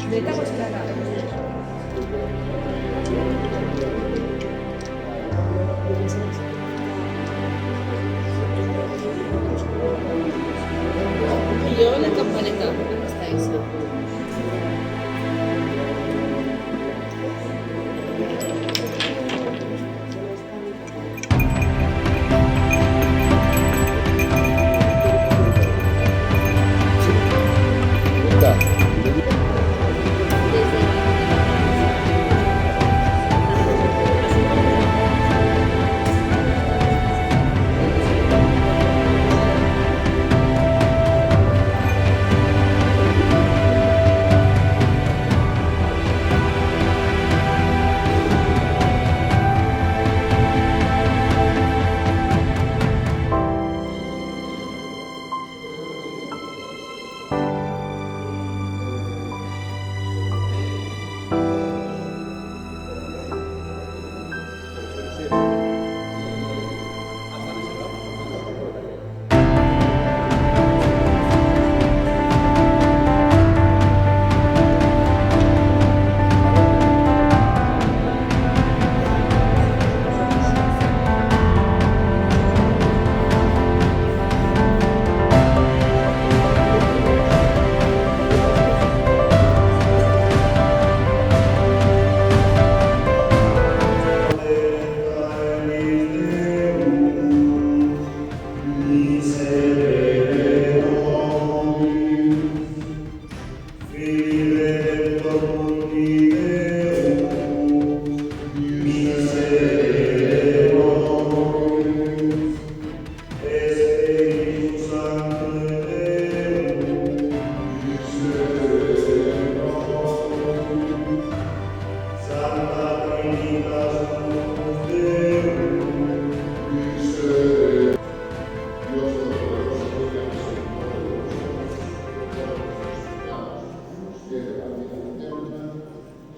Dreta o esquerra? Jo la campaneta, aquesta isa.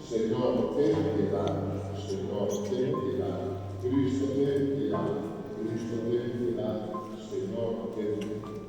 Señor, ten piedad, Señor, ten piedad, Cristo, ten piedad, Cristo, ten piedad, Señor, ten piedad.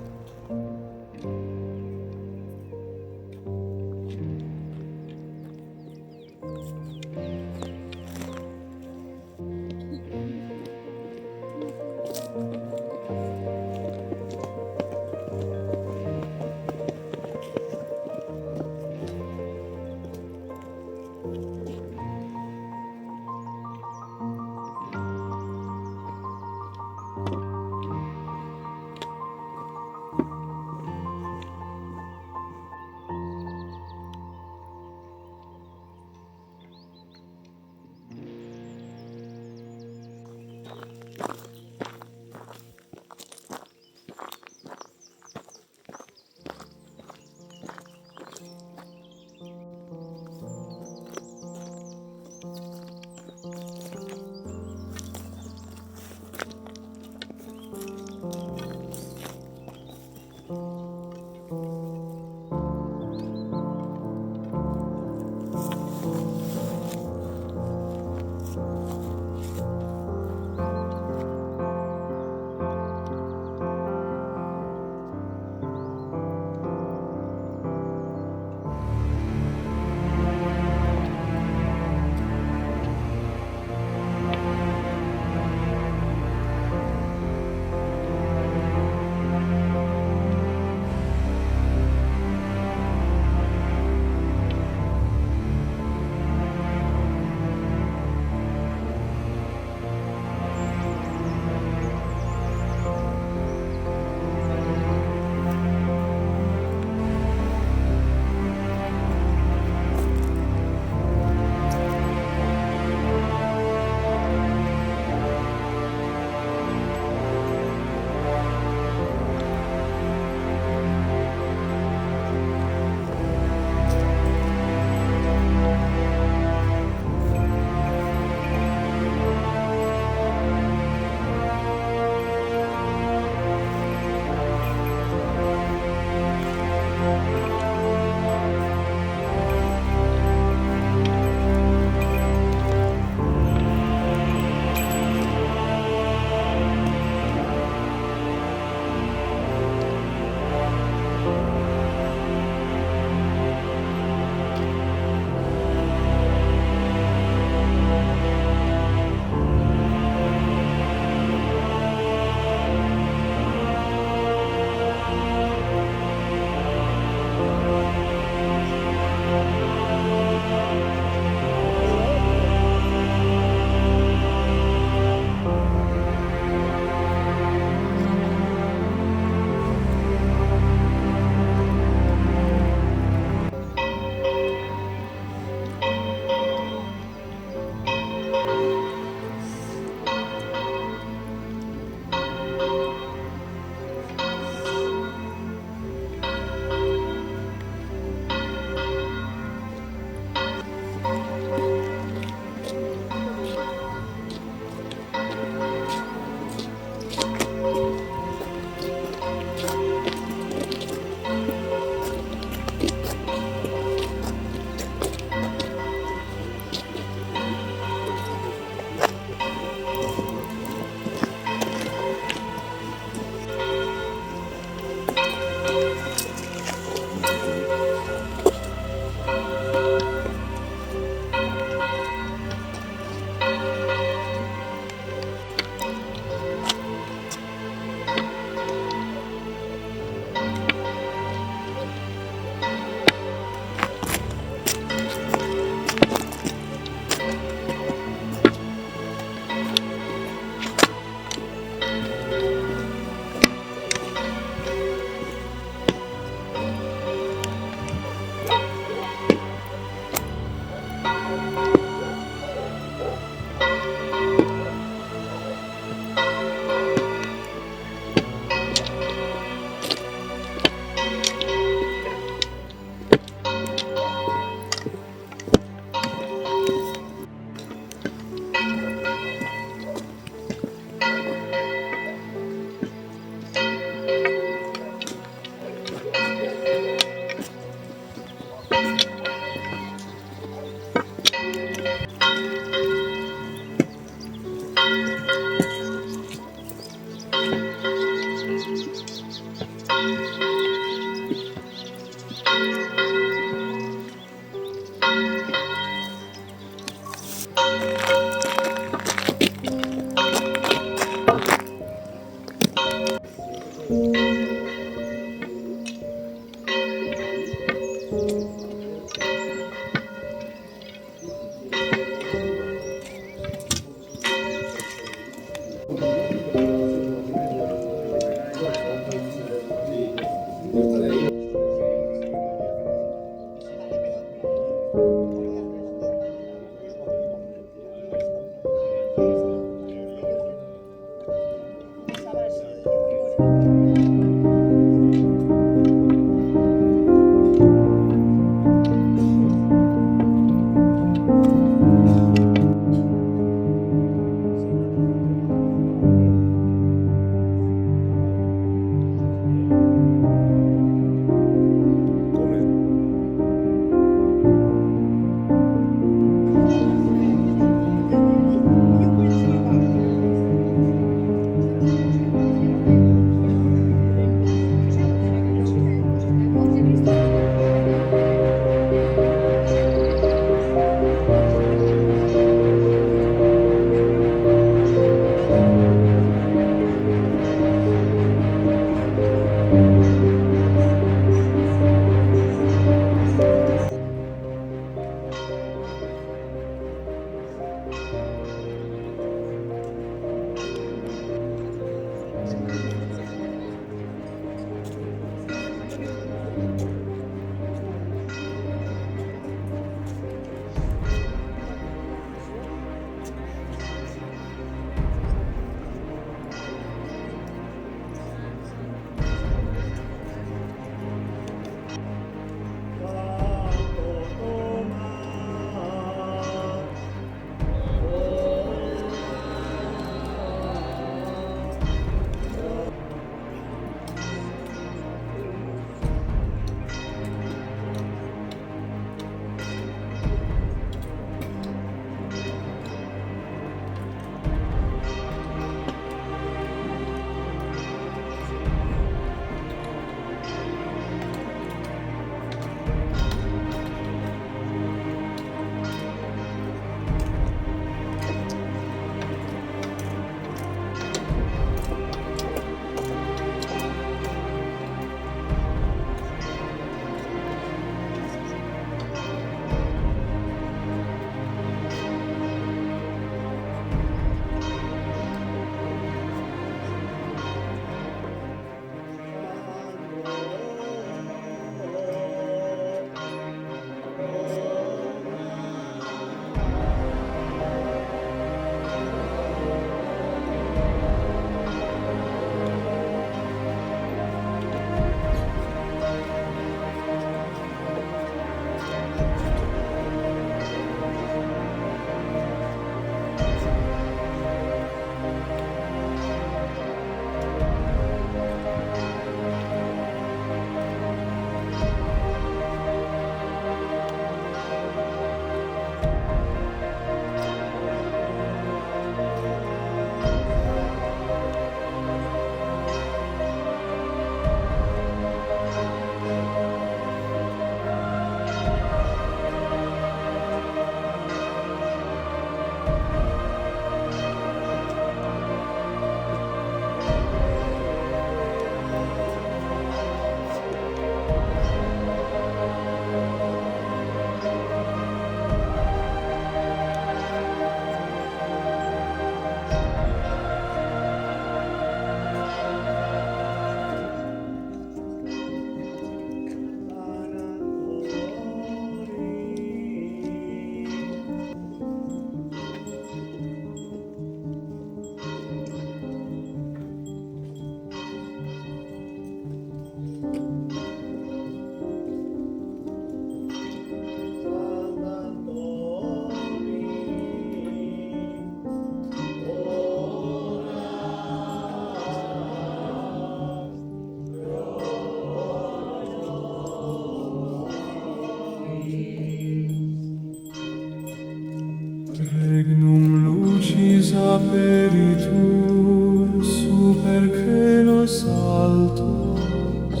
Regnum lucis aperitur super celos altos,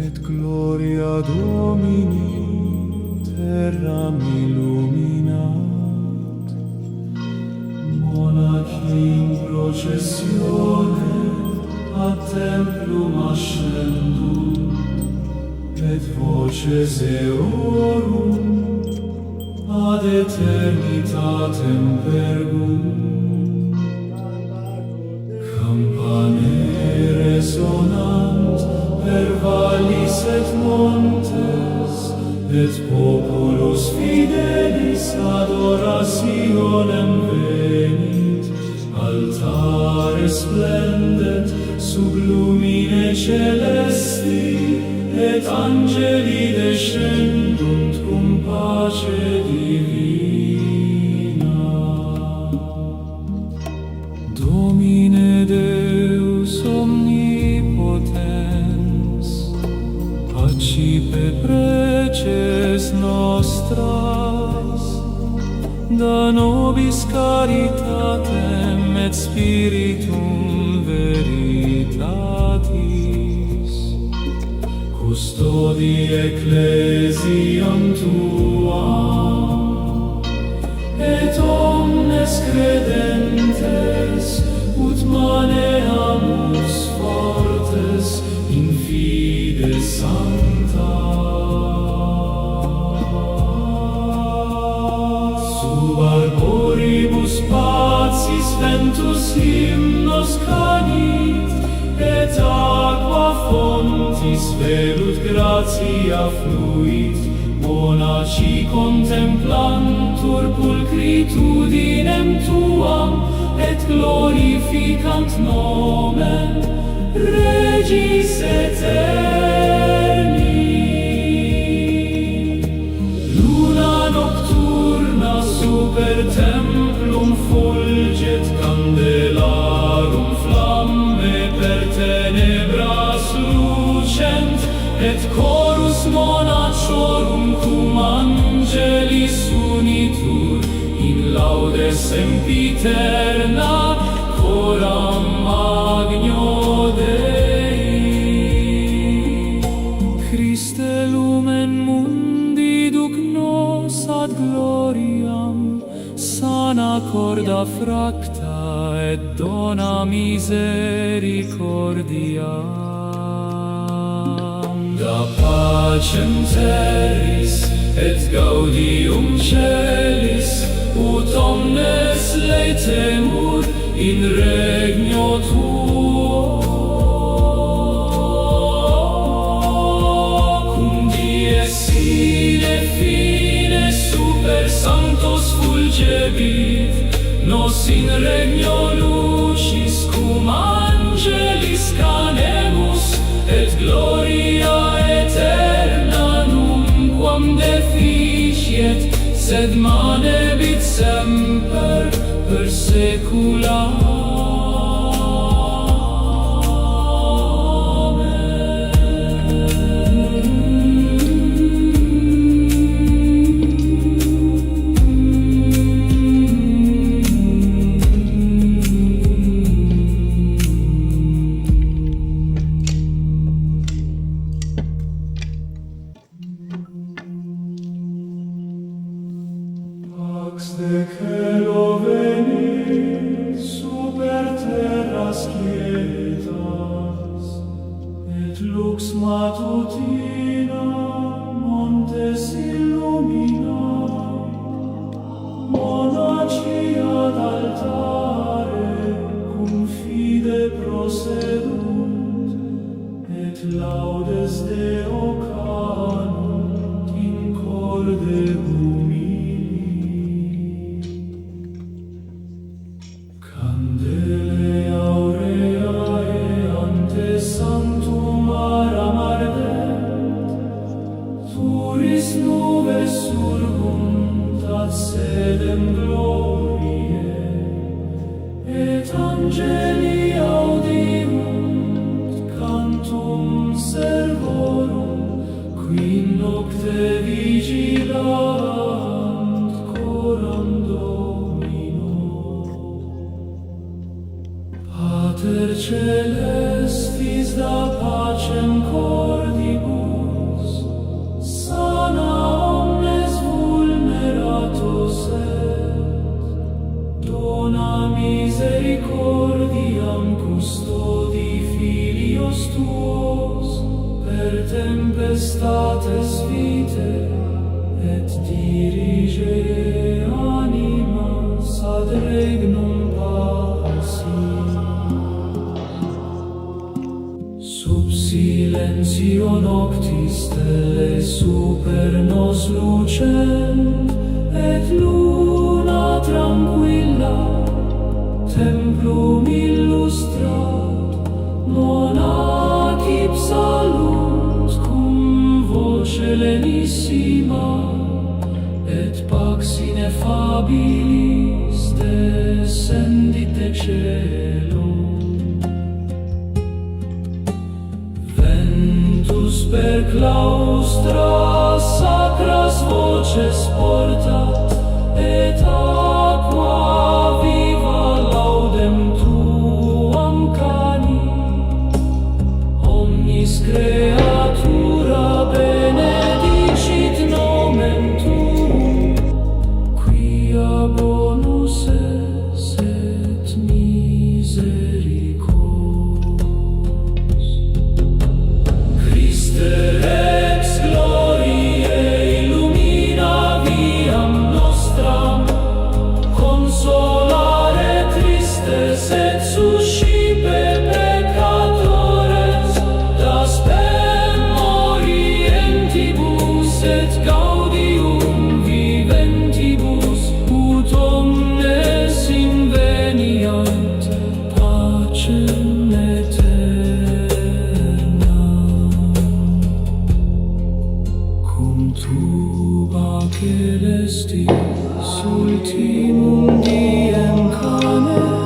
et gloria Domini terram illuminat. Monachi in processione ad templum ascendunt, et voces eorum ad eternitatem pergunt. Campanae resonant per vallis et montes, et populus fidelis adorationem venit. Altare splendet sub lumine celesti, et angeli descendunt cum pace divina. Domine Deus omnipotens, pacipe preces nostras, da nobis caritatem et spiritum veritatis. Custodi ecclesiam tuam, et omnes credentes ut maneamus fortes in fide sancta. Sub arboribus pacis ventus hymnos canit, et aqua fontis velut gratia fluit. Monaci contemplantur pulcritudinem tuam, et glorificant nomen Regis eterni. Luna nocturna super templum fulget, candelarum flamme per tenebras lucent, et chorus monachorum cum angelis unitur in laude sempiterna coram magno Dei. Christe lumen mundi duc nos ad gloriam, sana corda fracta et dona misericordiam. Da pacem terris et gaudium celis, ut omnes leitemur in regno tuo. Cum dies sine fine super sanctos fulgebit, nos in regno lucis cum angelis canemus, et gloria eterna numquam deficiet, sed manebit semper per saecula. Pax de celo venit super terras quietas, et lux matutina montes illuminat. Monaci ad altare cum fide prosedunt, et laudes Deo canunt in corde humili. Candele aureae ante sanctum aram ardent, turis nubes surgunt ad sedem gloriae, et angeli audiunt cantum servorum, qui nocte vigilant coram celestis da pacem cordibus, sana omnes vulneratos et, dona misericordiam custodi filios tuos, per tempestates vitae, et dirige animas ad regnum paci. Sub silencio noctis stelle super nos lucent, et luna tranquilla templum illustrat, monaci psalunt cum voce lenissima, et pax ineffabilis descendit de cielo. Ventus per claustra sacras voces portat, et aqua viva laudem tuam cani. Omnis creatura benedicit nomen tuum, quia bonus es et misericors. Christe ex gloriae illumina viam nostram, consolare tristes et suscipe peccatores, da spem orientibus et gaudium viventibus, ut omnes inveniant pacem aeternam. Cum tuba celestis ultimum diem canet,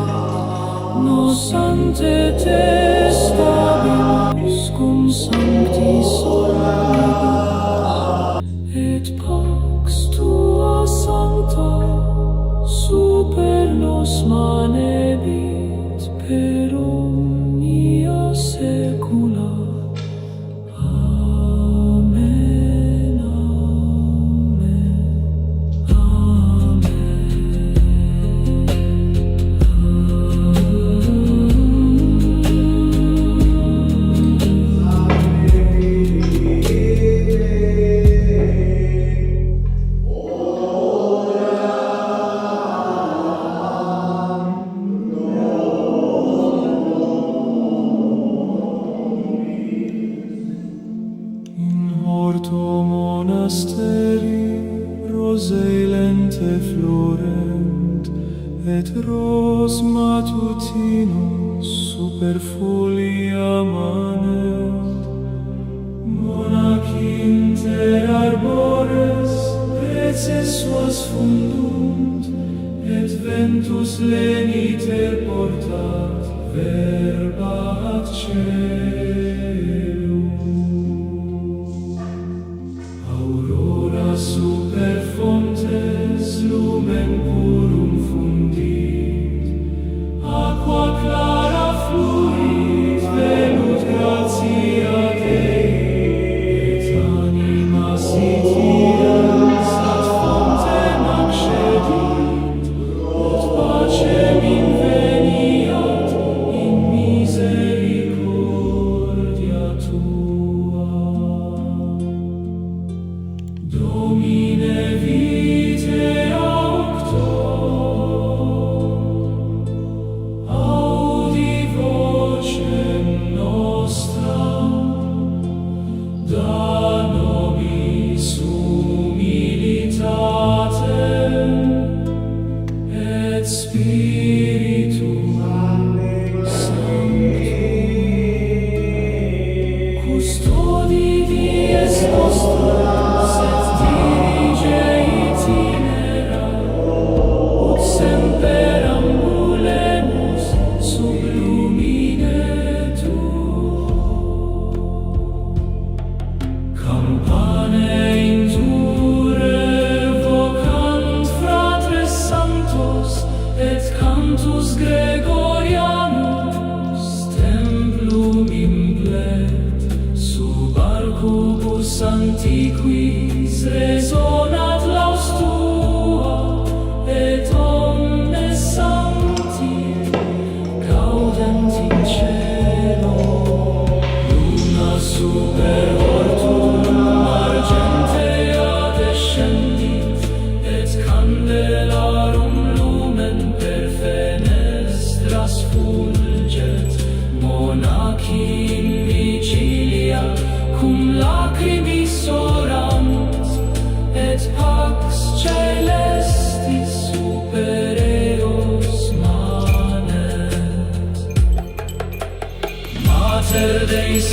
nos ante te stabimus cum sanctis omnibus, et pax tua sancta super nos manebit per omnia saecula. Amen, amen, in horto monasteri rosei lente florent, et ros matutinus super folia manet. Monaci inter arbores preces suas fundunt, et ventus leniter portat verba ad caelum. Aurora super fontes lumen purum fundit, aqua clara fluit, velut gratia Dei, et animas itiens ad fontem accedit, ut pacem inveniat in misericordia tua. Domine vitae auctor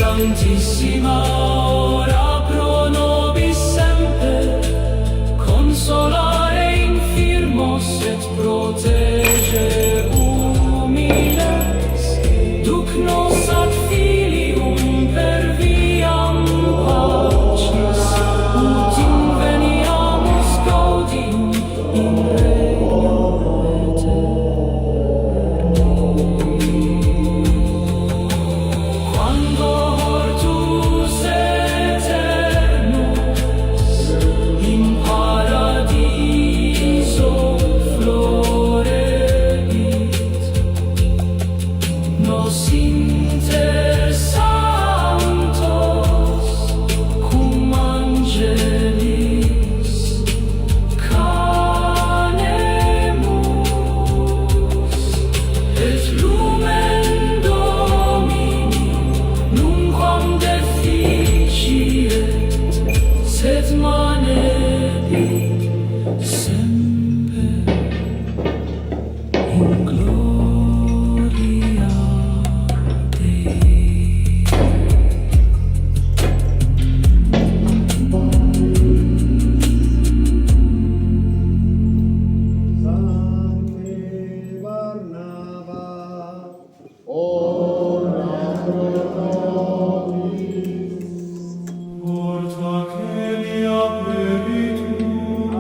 Santissima, ora pro nobis semper, consolare infirmos et protege humiles, duc nos ad filium per viam pacis, ut inveniamus gaudium in regnum quando hortus eternus in paradiso florebit, nos inter sanctos cum angelis canemus, et lumen Domini nunquam deficiet, sed manebit semper in gloria Dei. ora pro nobis, Porta celia peritum,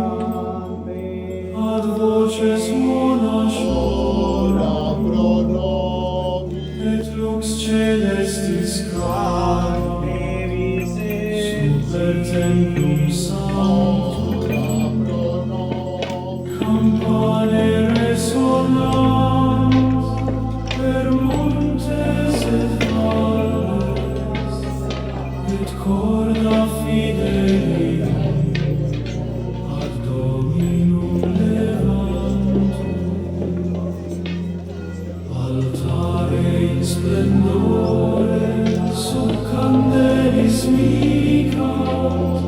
ad voces monachum, ora pro nobis, et lux celestis caro, super templum sanctum, ora pro nobis, campane resonant, per montes et valles, et corda fidelium ad Dominum levantum, altare in splendore sub candelis micat,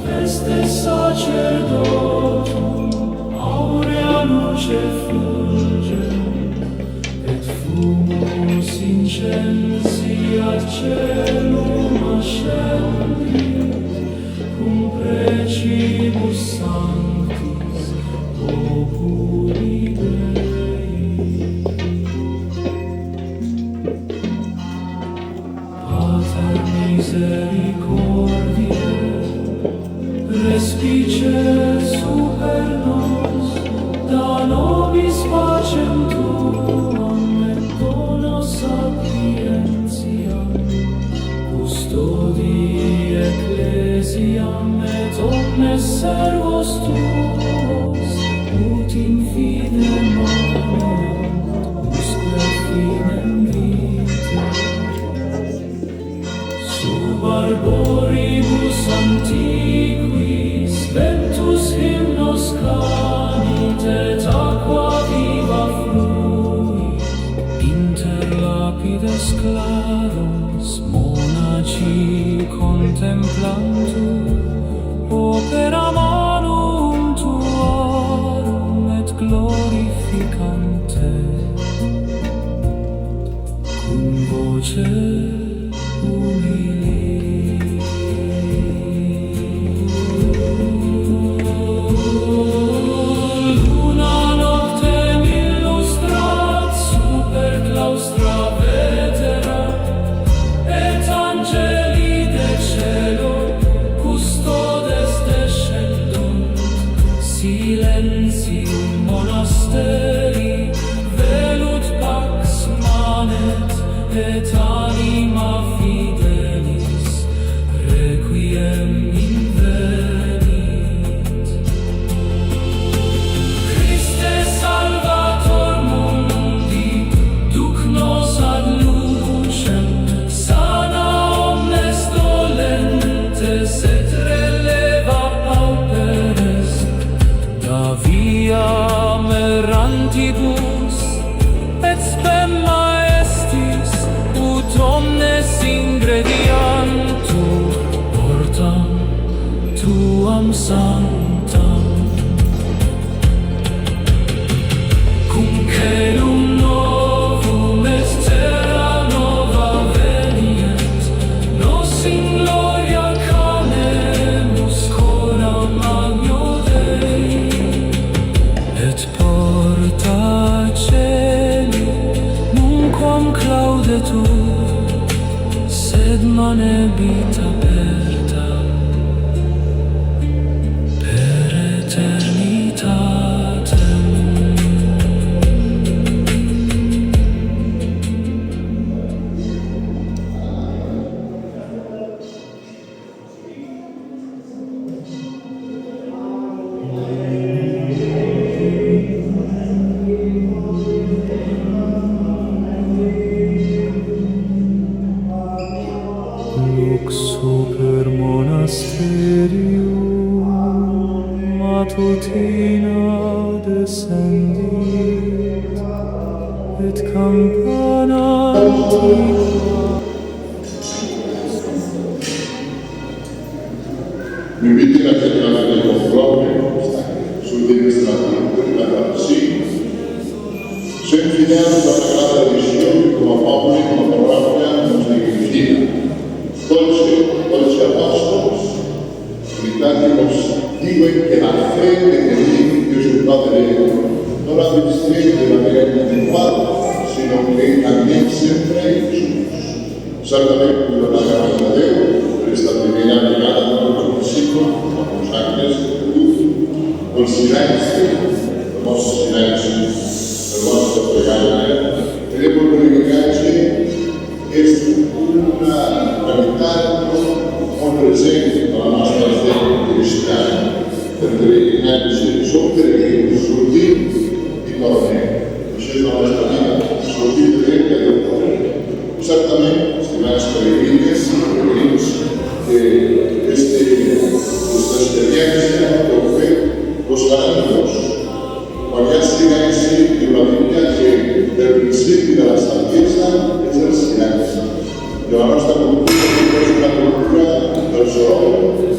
veste sacerdotum aurea luce fulgent, et fumus incensi ad celum ascendit, cum precibus sanctis populi Dei. Pater misericordiae, respice super nos, da nobis pacem tuam, et dona sapientiam, custodii ecclesiam, et omnes servos tuos, ut in fide maneant, usque finem vitae. Sub arboribus antiquis ventus hymnos canit, et aqua viva fluit, inter lapides claros monaci contemplantur opera manum tuarum, et glorificant te cum voce humili. Luna noctem illustrat super claustra vetera, et angeli de cielo custodes descendunt, Silencio monasteri velut pax manet, et anima fidelis requiem invenit. Christe salvator mundi, duc nos ad lucem, sana omnes dolentes, et releva pauperes, da viam errantibus, et spem maestis, ut omnes ingrediantur portam tuam sanctam. Cum celum novum et terra nova venient, notte tu, sed mane vita aperta per eternitatem. Lux super monasterium matutina descendit, et campana antiqua. Mi inviti a cercare dei confronti sul dimostrativo della Palestina. Sempre fidel dalla grande visione come popolo, come parrocchia, non si infina. Dolce apóstolos, gritándonos, digo que la fe de Jesús, Dios el Padre, no la distraiga de manera individual, sino que también siempre en Jesús. Certamente la gracia de Dios, per esta primera llegada del discípulo, con los ángeles de luz, con silencio, el vostre silencio, el vostre pregare, queremos verificarci és una realitat molt present a la nostra fe cristiana. El pelegrinatge, som peregrins, sortim i tornem. Això és la nostra vida, sortir de Déu i Déu tornem. Certament, estimats peregrins, aquesta experiència que heu fet us farà millors. Quan hi ha silenci, diu la Bíblia que el principi de la saviesa és el silenci. I la nostra cultura és una cultura del soroll, és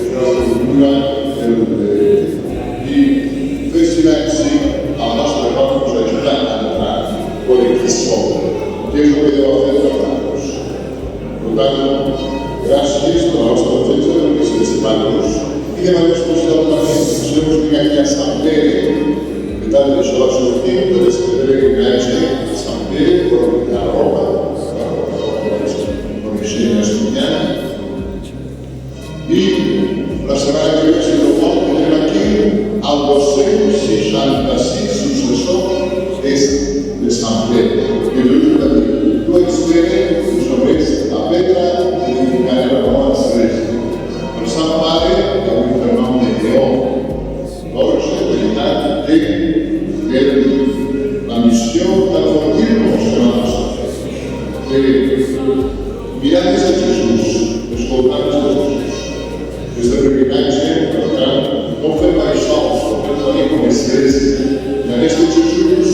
una cultura i fer silenci al nostre cor ens ajuda a entrar con qui som, que és el que deu fer nosaltres. Per tant, gràcies per la vostra defensa del que sense hermanos i de manera especialment si us vinc aquí a Sant Pere. Per tant, això va sortir de pelegrinatge a Sant Pere, però a Roma, coneixent i estudiant. I la setmana que ve, si no vol, tindrem aquí el 266 successor de Sant Pere. I Déu va dir, tu ets Pere, tu només la pedra i edificaré la nova església. El Sant Pare, que avui per nom de Lleó, dolça, veritat, té la missió d'enfortir-nos en la nostra fe. Mirar des de Jesús, escoltar des de Jesús. Des de pelegrinatge, per tant, no ho fem mai sols, ho fem també com a església. I aquest Jesús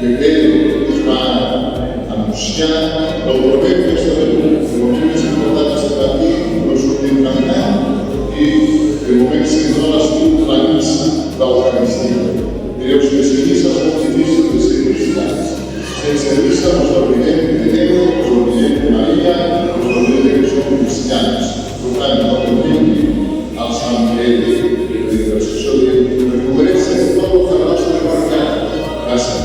que Pedro es va anunciar, el trobem aquesta venut. El moment més important és estar aquí, no sortim caminant i el moment central ha sigut la missa d'Eucaristia. Mireu, sense missa és molt difícil de ser cristians. Sense missa ens oblidem de Déu, ens oblidem de Maria, ens oblidem que som cristians. Per tant, no permeti al Sant Pere de l'intercessor de recuperar-se de tot el que la nostra marcat passa.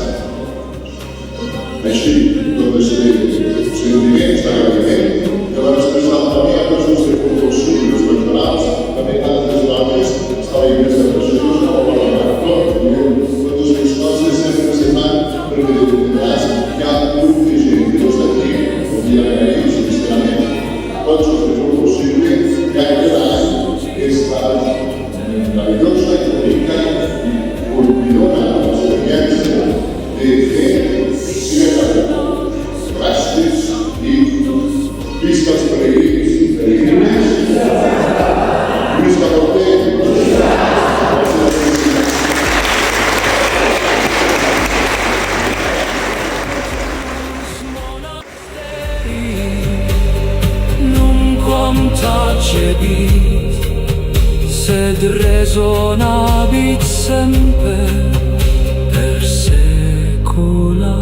Així, tot els sentiments d'agraïment que van expressar també a persones de compulsió i els personals, també tantes dones, estava més de persones com a parlament. Totes les coses sempre se fan perquè determinats que hi ha un grup de gent que no està aquí, podria agrair sincerament tots els que feu possible que aquest any aquesta meravellosa i bonica i colpidora experiència de fer gràcies i visca els peregrins i peregrines, visca Portell. Tacebit, sed resonabit semper per secula.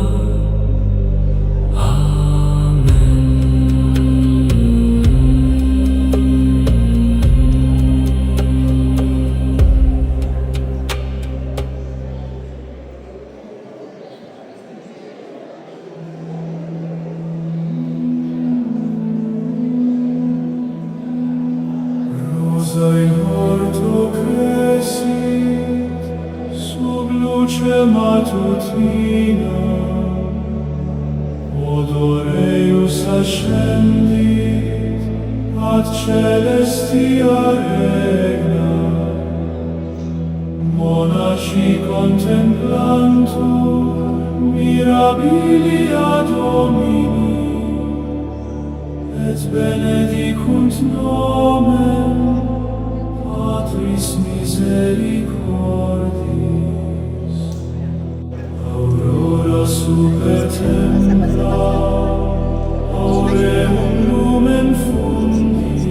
Amen. luce matutina, odoreus ascendit ad celestia regna, monaci contemplantur mirabilia Domini, et benedicunt nomen Patris misericordis. Aurora super templa, aureum lumen fundis,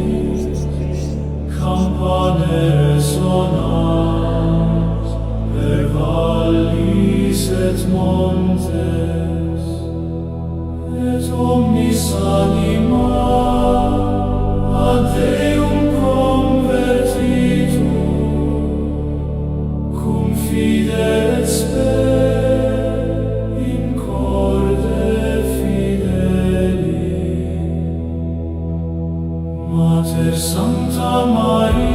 campanere sonat per vallis et montes, et omnis anima ad Deum convertitur, cum fide et sper in corde fideli. Mater Sancta Maria,